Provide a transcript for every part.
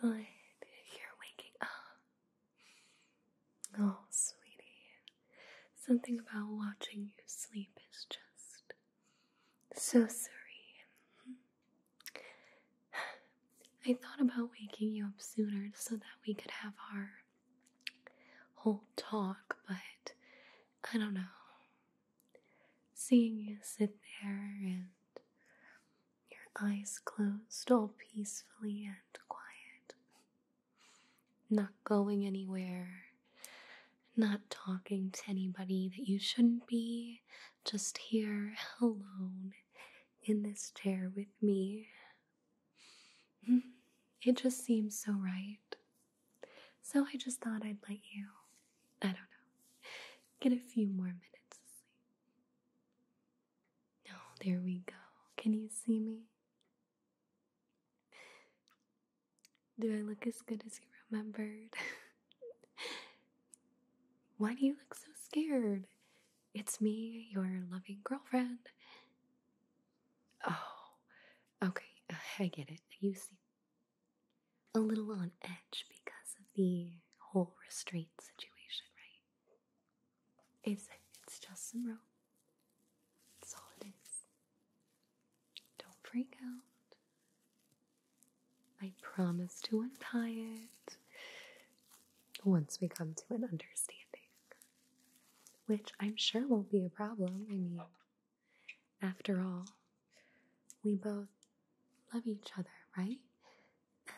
Good. You're waking up. Oh, sweetie. Something about watching you sleep is just so serene. I thought about waking you up sooner so that we could have our whole talk, but I don't know. Seeing you sit there and your eyes closed all peacefully and quiet, not going anywhere, not talking to anybody that you shouldn't be, just here alone in this chair with me. It just seems so right. So I just thought I'd let you, I don't know, get a few more minutes of sleep. Oh, there we go. Can you see me? Do I look as good as you remembered? Why do you look so scared? It's me, your loving girlfriend. Oh, okay, I get it. You seem a little on edge because of the whole restraint situation, right? It's just some rope. That's all it is. Don't freak out. I promise to untie it once we come to an understanding, which I'm sure won't be a problem. I mean, after all, we both love each other, right?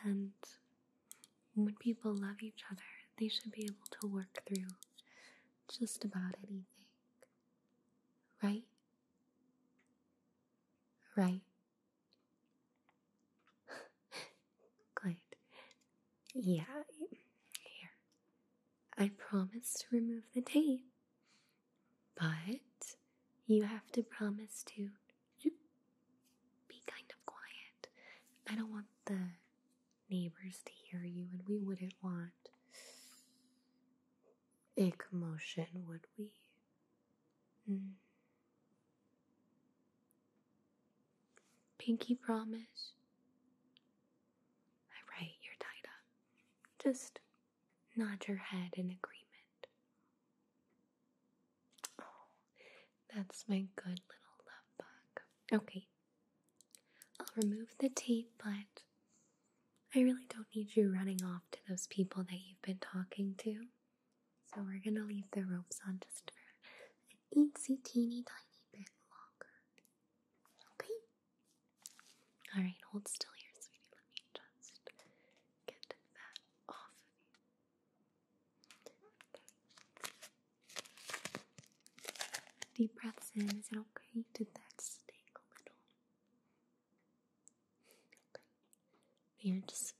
And when people love each other, they should be able to work through just about anything, right? Right? Good. Yeah, here. I promise to remove the tape, but you have to promise to be kind of quiet. I don't want the neighbors to hear you, and we wouldn't want a commotion, would we? Pinky promise? Alright, you're tied up. Just nod your head in agreement. Oh, that's my good little love bug. Okay, I'll remove the tape, but I really don't need you running off to those people that you've been talking to. So we're gonna leave the ropes on just for an eensy teeny tiny bit longer. Okay? Alright, hold still here, sweetie. Let me just get that off of you. Deep breaths in. Is it okay? Did that sting a little? Okay. Here, just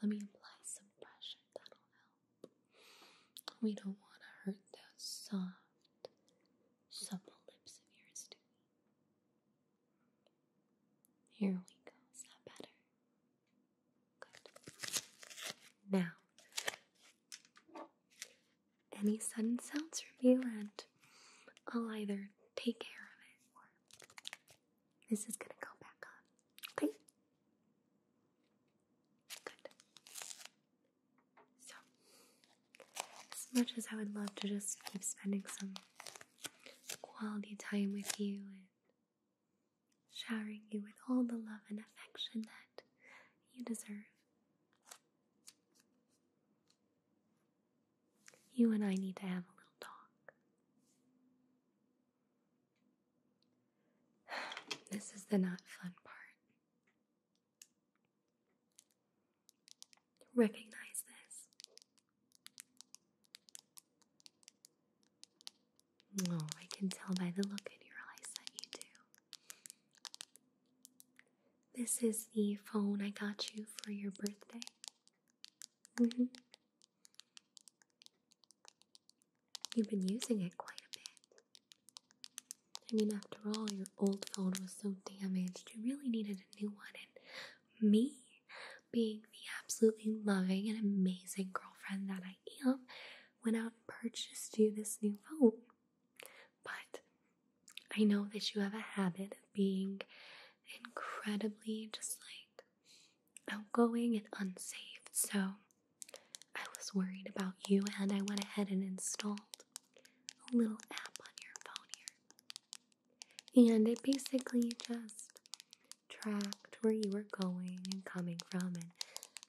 let me apply some pressure. That'll help. We don't want to hurt those soft, supple lips of yours, do we? Here we go. Is that better? Good. Now, any sudden sounds from you, and I'll either take care of it or this is gonna go back on. Okay? Good. So, as much as I would love to just keep spending some quality time with you and showering you with all the love and affection that you deserve, you and I need to have a little talk. This is the not fun part. Recognize this. Oh, I can tell by the look in your eyes that you do. This is the phone I got you for your birthday. You've been using it quite a bit. I mean, after all, your old phone was so damaged, you really needed a new one. And me, being the absolutely loving and amazing girlfriend that I am, went out and purchased you this new phone. But I know that you have a habit of being incredibly just like outgoing and unsafe. So I was worried about you, and I went ahead and installed a little app on your phone here. And it basically just tracked where you were going and coming from and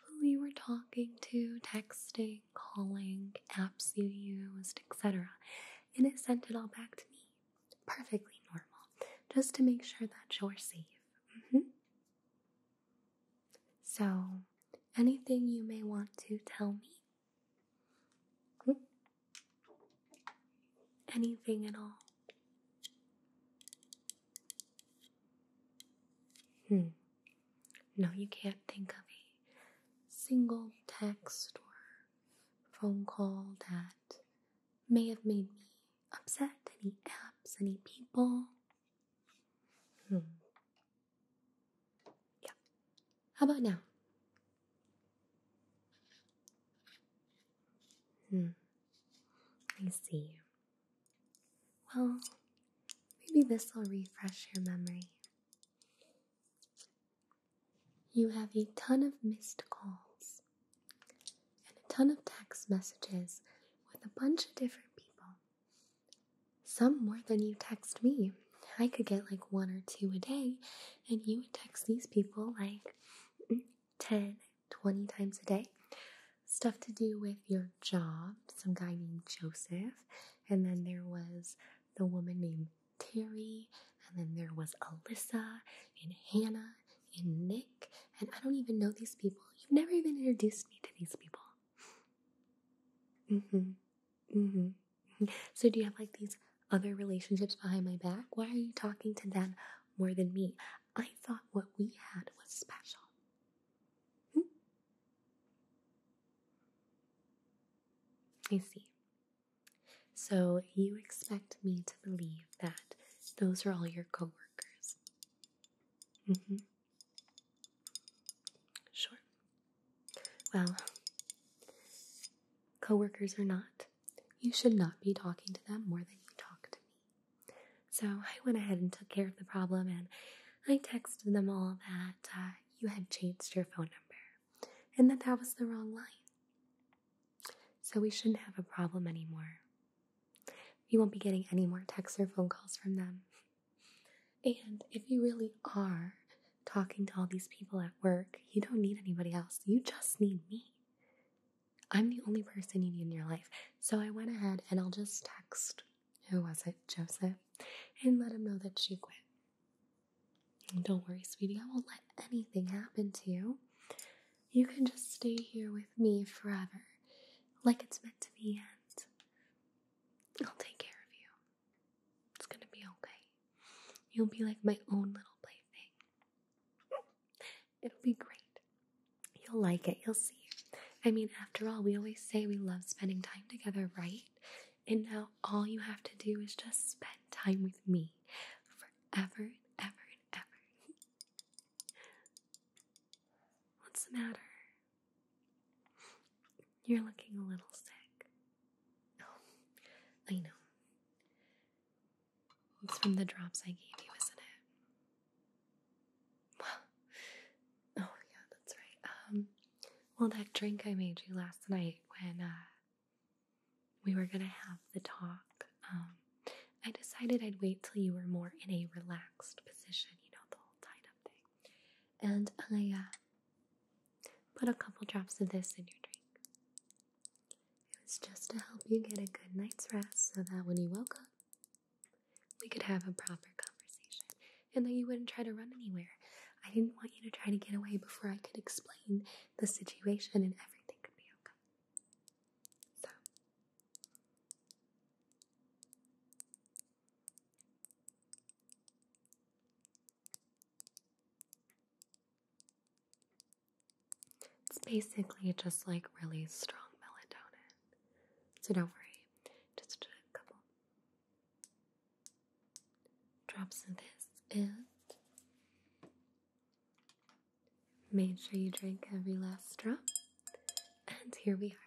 who you were talking to, texting, calling, apps you used, etc. And it sent it all back to me. Perfectly normal. Just to make sure that you're safe. So, anything you may want to tell me? Anything at all? No, you can't think of a single text or phone call that may have made me upset? Any apps, any people? Yeah. How about now? I see. Well, maybe this will refresh your memory. You have a ton of missed calls and a ton of text messages with a bunch of different people. Some more than you text me. I could get like 1 or 2 a day, and you would text these people like 10, 20 times a day. Stuff to do with your job, some guy named Joseph, and then there was the woman named Terry, and then there was Alyssa, and Hannah, and Nick, and I don't even know these people. You've never even introduced me to these people. So do you have like these other relationships behind my back? Why are you talking to them more than me? I thought what we had was special. I see. So you expect me to believe that those are all your coworkers? Sure. Well, coworkers or not, you should not be talking to them more than you talk to me. So I went ahead and took care of the problem, and I texted them all that you had changed your phone number and that was the wrong line. So we shouldn't have a problem anymore. You won't be getting any more texts or phone calls from them. And if you really are talking to all these people at work, you don't need anybody else. You just need me. I'm the only person you need in your life. So I went ahead and I'll just text, who was it, Joseph, and let him know that she quit. And don't worry, sweetie, I won't let anything happen to you. You can just stay here with me forever, like it's meant to be, and I'll take care of you. It's gonna be okay. You'll be like my own little plaything. It'll be great. You'll like it, you'll see. I mean, after all, we always say we love spending time together, right? And now all you have to do is just spend time with me forever and ever and ever. What's the matter? You're looking a little sick. Oh, I know. It's from the drops I gave you, isn't it? Well, oh yeah, that's right. Well, that drink I made you last night when we were gonna have the talk, I decided I'd wait till you were more in a relaxed position, you know, the whole tied up thing. And I put a couple drops of this in your drink. It was just to help you get a good night's rest so that when you woke up, we could have a proper conversation and that you wouldn't try to run anywhere. I didn't want you to try to get away before I could explain the situation and everything could be okay. So, it's basically just like really strong melatonin. So don't worry, just a couple drops of this and made sure you drank every last drop. And here we are.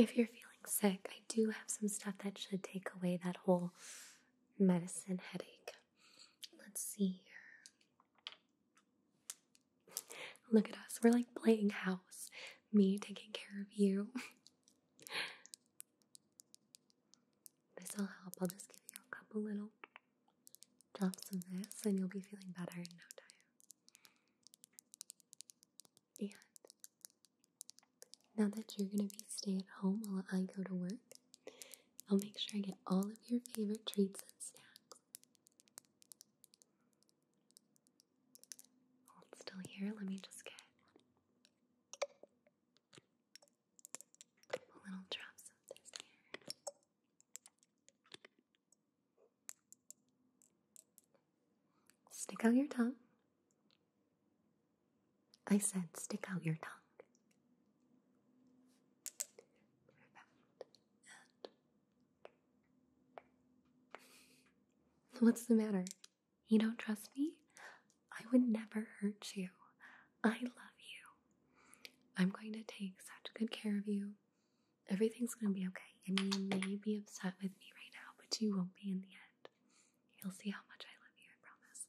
if you're feeling sick, I do have some stuff that should take away that whole medicine headache. Let's see here. Look at us. We're like playing house. Me taking care of you. This'll help. I'll just give you a couple little drops of this and you'll be feeling better in no time. And now that you're going to be staying at home while I go to work, I'll make sure I get all of your favorite treats and snacks. Hold still here. Let me just get a couple little drops of this here. Stick out your tongue. I said stick out your tongue. What's the matter? You don't trust me? I would never hurt you. I love you. I'm going to take such good care of you. Everything's going to be okay. I mean, you may be upset with me right now, but you won't be in the end. You'll see how much I love you, I promise.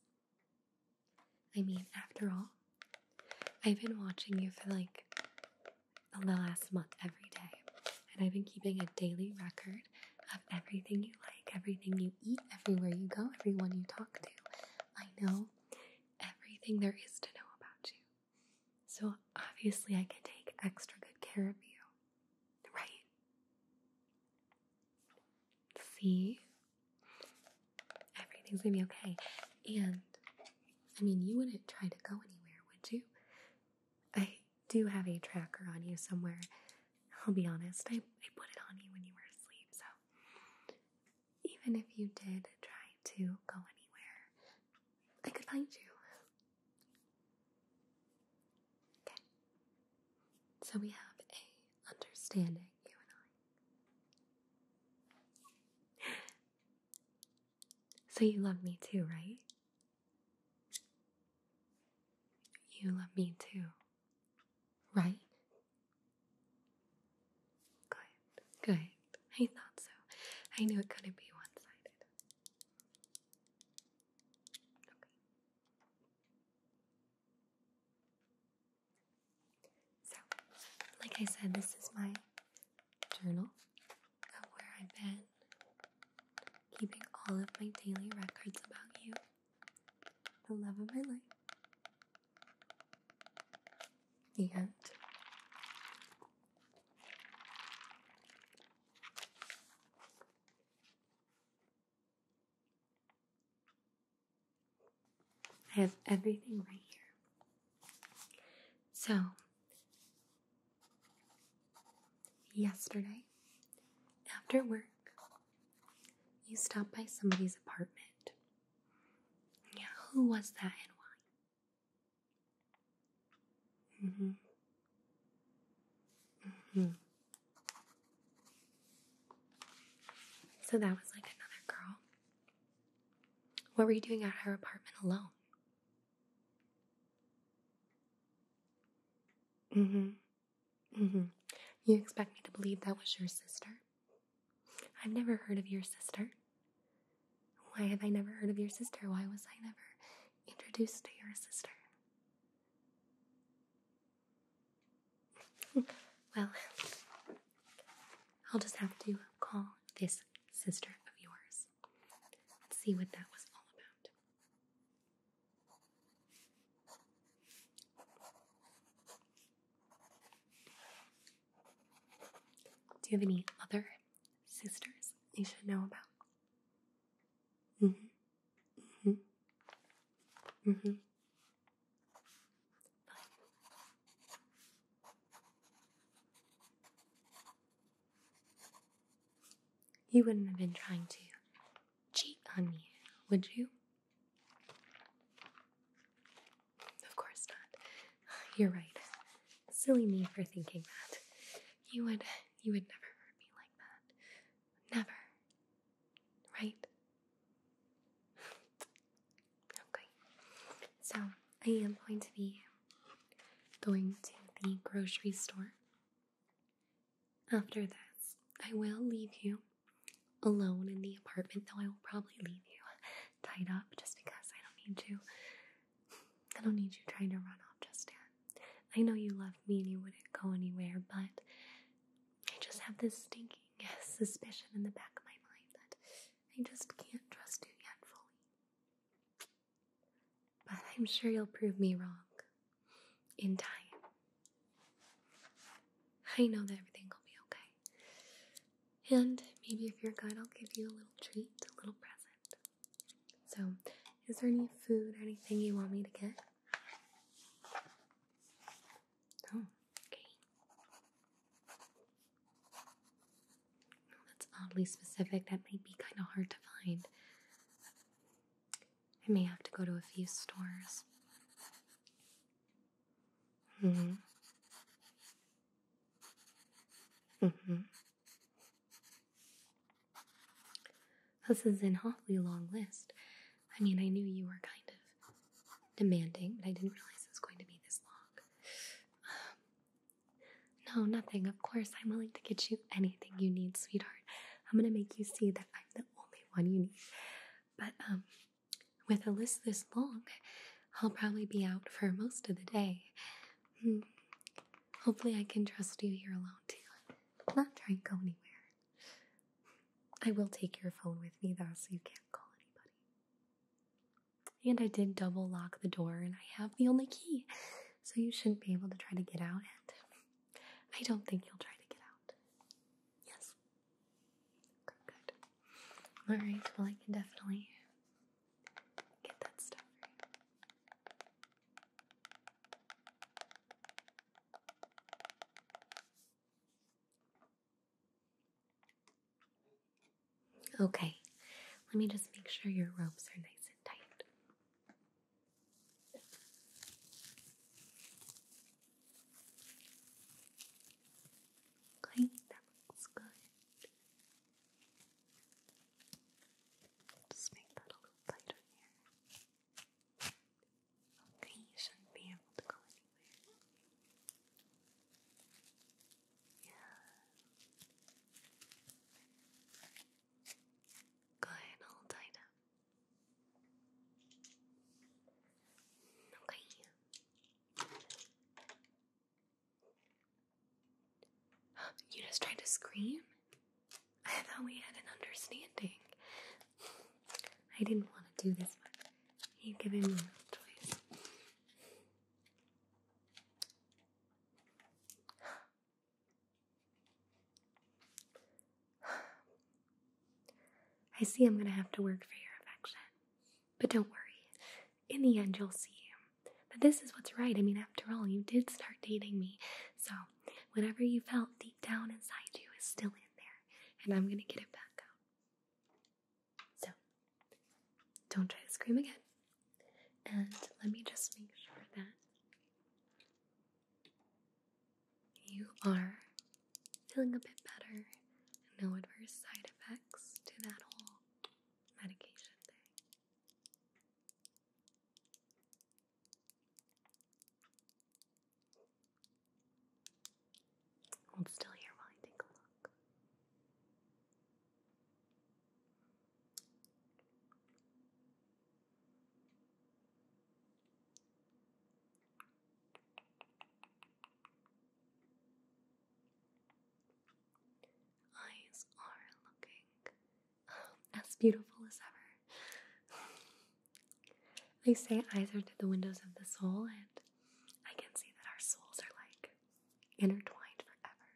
I mean, after all, I've been watching you for like the last month every day. And I've been keeping a daily record of everything you like, everything you eat, everywhere you go, everyone you talk to. I know everything there is to know about you. So obviously I can take extra good care of you, right? See? Everything's gonna be okay. And, I mean, you wouldn't try to go anywhere, would you? I do have a tracker on you somewhere. I'll be honest, I put it on you when you were asleep, so even if you did try to go anywhere, I could find you. Okay. So we have a understanding, you and I. So you love me too, right? You love me too, right? Good. I thought so. I knew it couldn't be one-sided. Okay. So, like I said, this is my journal of where I've been keeping all of my daily records about you, the love of my life. And I have everything right here. So, yesterday, after work, you stopped by somebody's apartment. Yeah, who was that and why? So that was like another girl. What were you doing at her apartment alone? You expect me to believe that was your sister? I've never heard of your sister. Why have I never heard of your sister? Why was I never introduced to your sister? Well, I'll just have to call this sister of yours. Let's see what that was all about. Do you have any other sisters I should know about? You wouldn't have been trying to cheat on me, would you? Of course not. You're right. Silly me for thinking that. You would never hurt me like that. Never. Right? Okay. So, I am going to be going to the grocery store. after this, I will leave you alone in the apartment, though I will probably leave you tied up just because I don't need you. I don't need you trying to run off just yet. I know you love me and you wouldn't go anywhere, but I just have this stinking suspicion in the back of my mind that I just can't trust you yet fully. But I'm sure you'll prove me wrong in time. I know that everything will be okay. And maybe if you're good, I'll give you a little treat, a little present. So, is there any food or anything you want me to get? Oh, okay. That's oddly specific. That might be kind of hard to find. I may have to go to a few stores. Mm-hmm. Mm-hmm. This is an awfully long list. I mean, I knew you were kind of demanding, but I didn't realize it was going to be this long. No, nothing. Of course, I'm willing to get you anything you need, sweetheart. I'm gonna make you see that I'm the only one you need. But, with a list this long, I'll probably be out for most of the day. Hopefully I can trust you here alone, too. Not try and go anywhere. I will take your phone with me, though, so you can't call anybody. And I did double lock the door, and I have the only key, so you shouldn't be able to try to get out, and I don't think you'll try to get out. Yes. Okay, good. Alright, well, I can definitely get that stuff for you. Okay, let me just make sure your ropes are nice and tight. Okay, that looks good. Just make that a little tighter here. Okay, you shouldn't be able to go anywhere. Yeah. Good, all tied up. Okay. You just tried to scream? I thought we had an understanding. I didn't want to do this, but you've given me no choice. I see I'm going to have to work for your affection. But don't worry. In the end, you'll see. But this is what's right. I mean, after all, you did start dating me. So, whatever you felt deep down inside you is still in there. And I'm going to get it back out. So, don't try to scream again. And let me just make sure that you are feeling a bit better. No adverse side effects to that whole medication thing. Hold still here while I take a look. Eyes are looking as beautiful as ever. They say eyes are to the windows of the soul, and I can see that our souls are like intertwined forever.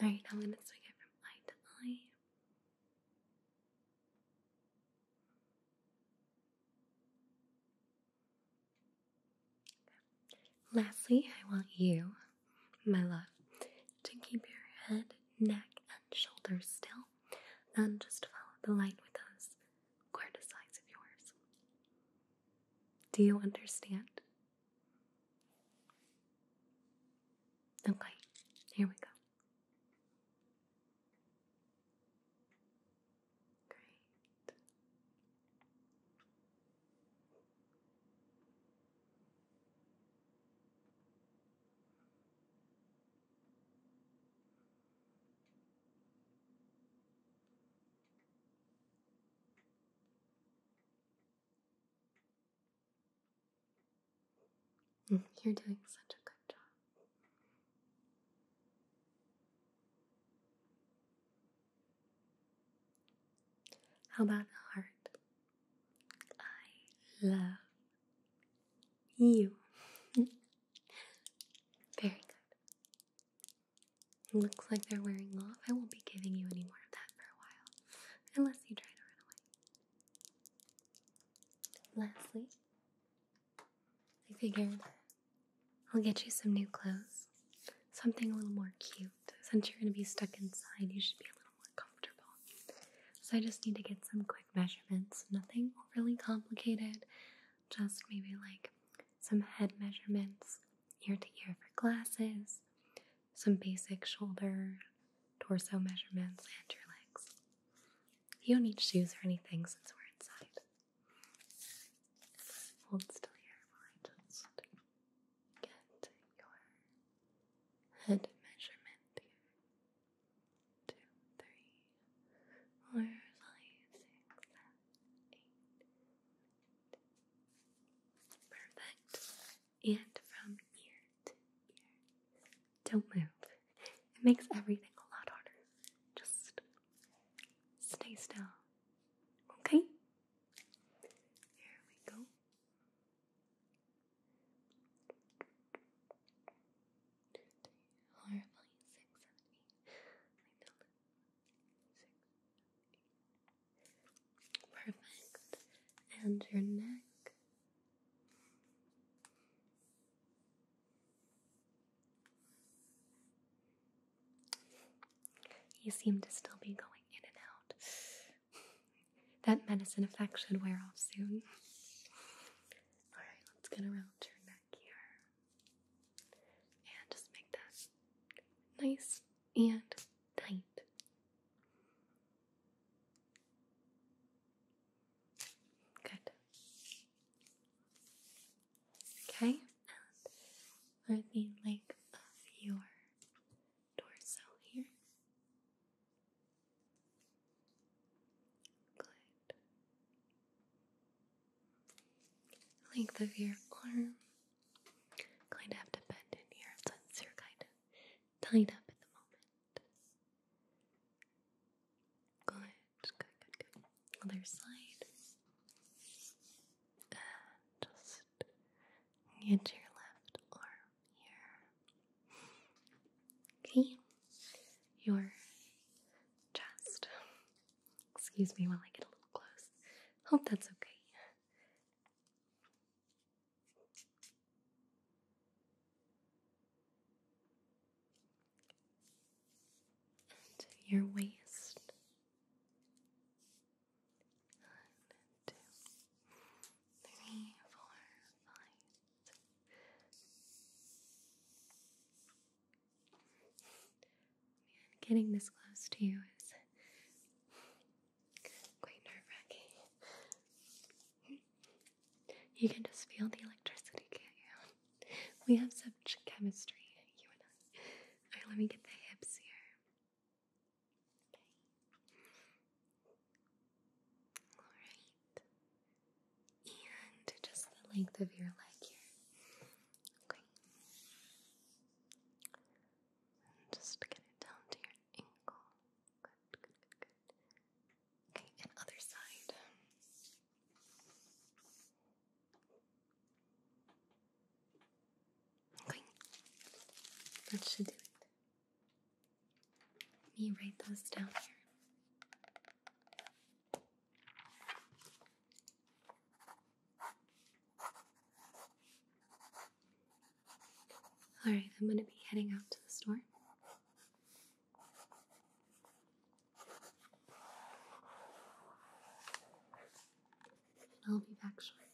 Alright, I'm going to swing it from eye to eye. Lastly, I want you, my love, to keep your head, neck, and shoulders still, and just follow the light with those gorgeous eyes of yours. Do you understand? Okay, here we go. Great. You're doing such a good job. How about the heart? I love you. Very good. Looks like they're wearing off. I won't be giving you any more of that for a while, unless you try to run away. Lastly, I figured I'll get you some new clothes. Something a little more cute. Since you're going to be stuck inside, you should be a little more comfortable. So I just need to get some quick measurements. Nothing overly complicated. Just maybe like some head measurements, ear to ear for glasses, some basic shoulder, torso measurements, and your legs. You don't need shoes or anything since we're inside. Hold still here while I just get your head measurement here. 2, 3, 4, 5, 6, 7, 8. Perfect. And from ear to ear. Don't move. It makes everything a lot harder. Just stay still. Okay? Here we go. 2, 3, 4, 5, 6, 7, 8. Perfect. And your neck. You seem to still be going in and out. That medicine effect should wear off soon. Alright, let's get around your neck here. And just make that nice and tight. Good. Okay, and for the length of your torso here. Good. Length of your arm. Going to have to bend in here since you're kind of tied up at the moment. Good, good, good, good. Other side. And just get your left arm here. Okay. Your chest. Excuse me while I get a little close. Hope that's okay. And your waist. 1, 2, 3, 4, 5. Getting this close to you is quite nerve-wracking. You can just feel the electricity, can't you? We have such chemistry, you and I. Alright, let me get the hips here. Okay. Alright. And just the length of your leg here. Okay. And just get it down to your ankle. Good, good, good, good. Okay, and other side. Okay. That should do it. Let me write those down here. Alright, I'm going to be heading out to the store. I'll be back shortly.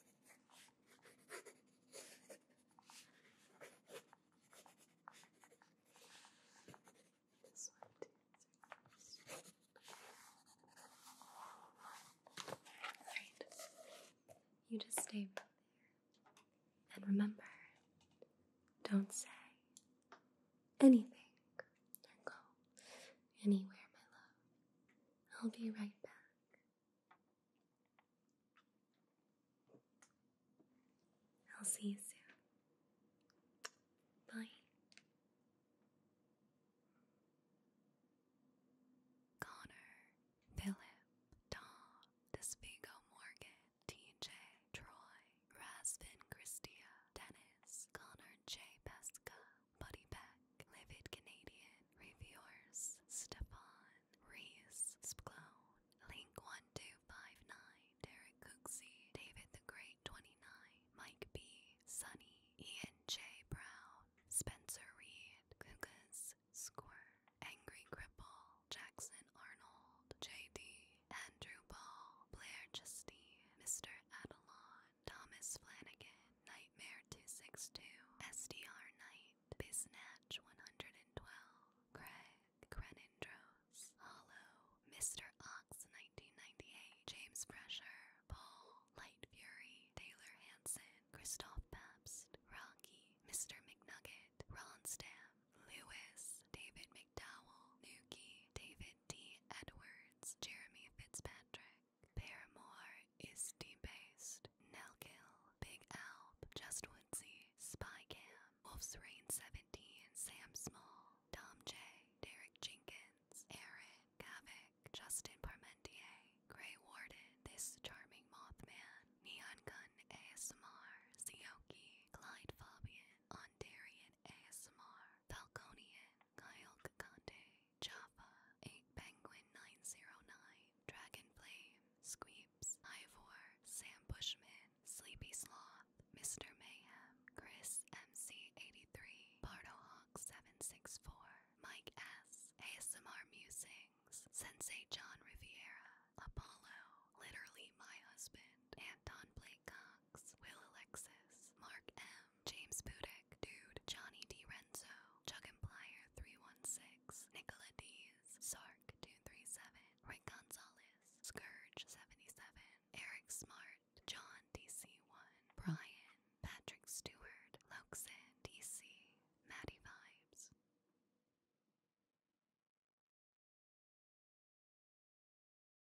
This one, 2, 3. Alright. You just stay right there. And remember, don't say anything or go anywhere, my love. I'll be right back. I'll see you soon.